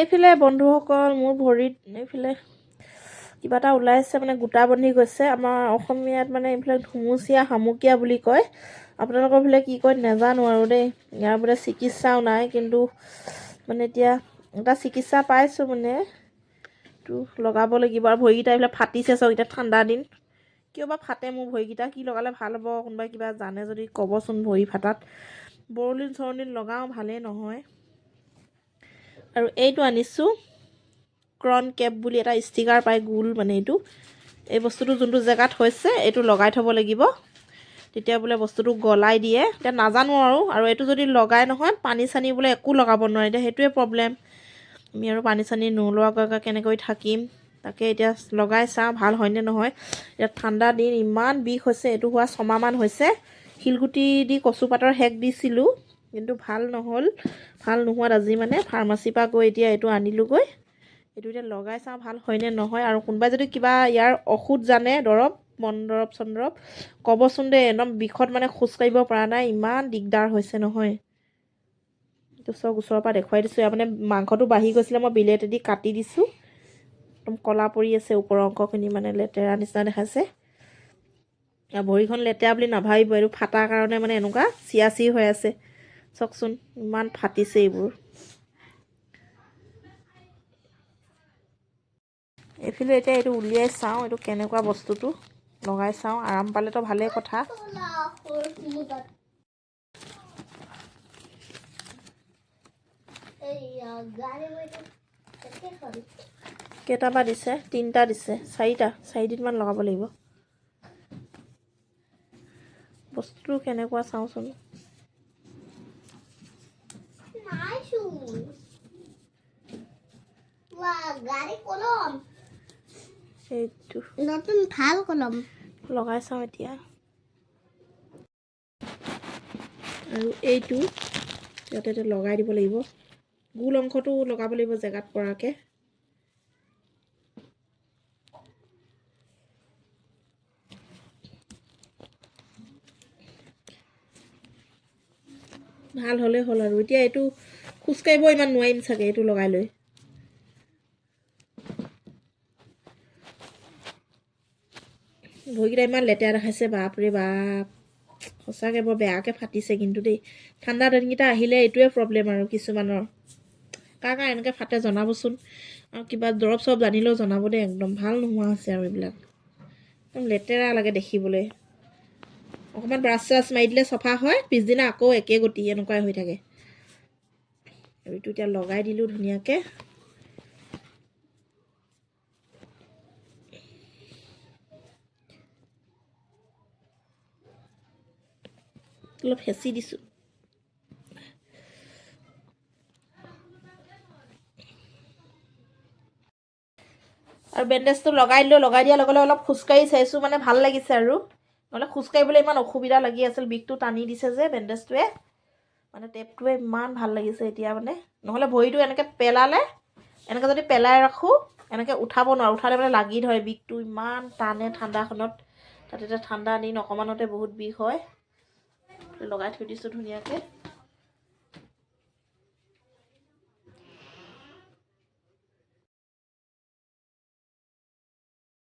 এইফালে বন্ধুসকল মোৰ ভৰিত এইফালে কিবা এটা ওলাইছে মানে গোটা বন্ধি গৈছে। আমাৰ অসমীয়াত মানে এইফালে ধুমুচীয়া শামুকীয়া বুলি কয়। আপোনালোকৰ ফালে কি কয় নাজানো আৰু দেই। ইয়াৰ বোলে চিকিৎসাও নাই, কিন্তু মানে এতিয়া এটা চিকিৎসা পাইছোঁ মানে এইটো লগাব লাগিব। আৰু ভৰিকেইটা এইফালে ফাটিছে চব, এতিয়া ঠাণ্ডা দিন কিয় বা ফাটে মোৰ ভৰিকেইটা, কি লগালে ভাল হ'ব কোনোবাই কিবা জানে যদি ক'বচোন। ভৰি ফাটাত বৰলিন চৰলিন লগাওঁ ভালেই নহয়। আৰু এইটো আনিছোঁ ক্ৰন কেপ বুলি এটা ষ্টিকাৰ পায় গোল, মানে এই বস্তুটো যোনটো জেগাত হৈছে এইটো লগাই থ'ব লাগিব, তেতিয়া বোলে বস্তুটো গলাই দিয়ে। এতিয়া নাজানো আৰু এইটো যদি লগাই নহয় পানী চানী বোলে একো লগাব নোৱাৰে। এতিয়া সেইটোৱে প্ৰব্লেম, আমি আৰু পানী চানী নোলোৱাকৈ কেনেকৈ থাকিম। তাকে এতিয়া লগাই চাওঁ ভাল হয়নে নহয়। এতিয়া ঠাণ্ডা দিন ইমান বিষ হৈছে, এইটো হোৱা 6 মাহমান হৈছে। শিলগুটি দি কচু পাতৰ সেক দিছিলোঁ, কিন্তু ভাল নহ'ল। ভাল নোহোৱাত আজি মানে ফাৰ্মাচীৰ পৰা গৈ এতিয়া এইটো আনিলোঁগৈ। এইটো এতিয়া লগাই চাওঁ ভাল হয়নে নহয়। আৰু কোনোবাই যদি কিবা ইয়াৰ ঔষধ জানে, দৰৱ বন দৰৱ চন্দৰৱ ক'বচোন দেই। একদম বিষত মানে খোজকাঢ়িব পৰা নাই, ইমান দিগদাৰ হৈছে নহয়। এইটো চব ওচৰৰ পৰা দেখুৱাই দিছোঁ। ইয়াৰ মানে মাংসটো বাঢ়ি গৈছিলে, মই বিলেটেদি কাটি দিছোঁ। একদম কলা পৰি আছে ওপৰৰ অংশখিনি, মানে লেতেৰা নিচিনা দেখাইছে। আৰু ভৰিখন লেতেৰা বুলি নাভাবিব, এইটো ফাটাৰ কাৰণে মানে এনেকুৱা চিয়াচি হৈ আছে। চাওকচোন ইমান ফাটিছে এইবোৰ। এইফালে এতিয়া এইটো উলিয়াই চাওঁ, এইটো কেনেকুৱা বস্তুটো লগাই চাওঁ। আৰাম পালেতো ভালেই কথা। কেইটাবা দিছে? 3টা দিছে, 4দিনমান লগাব লাগিব। বস্তুটো কেনেকুৱা চাওঁচোন। সেইটো নতুন ভাল কলম লগাই চাওঁ এতিয়া। আৰু এইটো ইয়াতে লগাই দিব লাগিব, গোল অংশটো লগাব লাগিব জেগাত পৰাকৈ। ভাল হ'লেই হ'ল আৰু। এতিয়া এইটো খোজকাঢ়িব ইমান নোৱাৰিম চাগে এইটো লগাই লৈ। ভৰিকেইটা ইমান লেতেৰা দেখাইছে, বাপৰে বাপ সঁচাকৈ বৰ বেয়াকৈ ফাটিছে কিন্তু দেই। ঠাণ্ডা দিনকেইটা আহিলে এইটোৱে প্ৰব্লেম আৰু কিছুমানৰ। কাৰ এনেকৈ ফাটে জনাবচোন, আৰু কিবা দৰৱ চৰৱ জানিলেও জনাব দেই। একদম ভাল নোহোৱা হৈছে আৰু এইবিলাক একদম লেতেৰা লাগে দেখিবলৈ। অকণমান ব্ৰাছ চাছ মাৰি দিলে চফা হয়, পিছদিনা আকৌ একে গতি এনেকুৱাই হৈ থাকে। আৰু এইটো এতিয়া লগাই দিলোঁ ধুনীয়াকৈ। অলপ হেঁচি দিছোঁ। আৰু বেণ্ডেজটো লগাই দিলোঁ। লগাই দিয়াৰ লগে লগে অলপ খোজকাঢ়ি চাইছোঁ, মানে ভাল লাগিছে আৰু। নহ'লে খোজকাঢ়িবলৈ ইমান অসুবিধা লাগি আছিল। বিষটো টানি দিছে যে বেণ্ডেজটোৱে, মানে টেপটোৱে ইমান ভাল লাগিছে এতিয়া মানে। নহ'লে ভৰিটো এনেকৈ পেলালে, এনেকৈ যদি পেলাই ৰাখোঁ এনেকৈ উঠাব নোৱাৰোঁ। উঠালে মানে লাগি ধৰে, বিষটো ইমান টানে ঠাণ্ডাখনত। তাতে এতিয়া ঠাণ্ডা দিন, অকণমানতে বহুত বিষ হয়। লগাই থৈ দিছোঁ ধুনীয়াকৈ।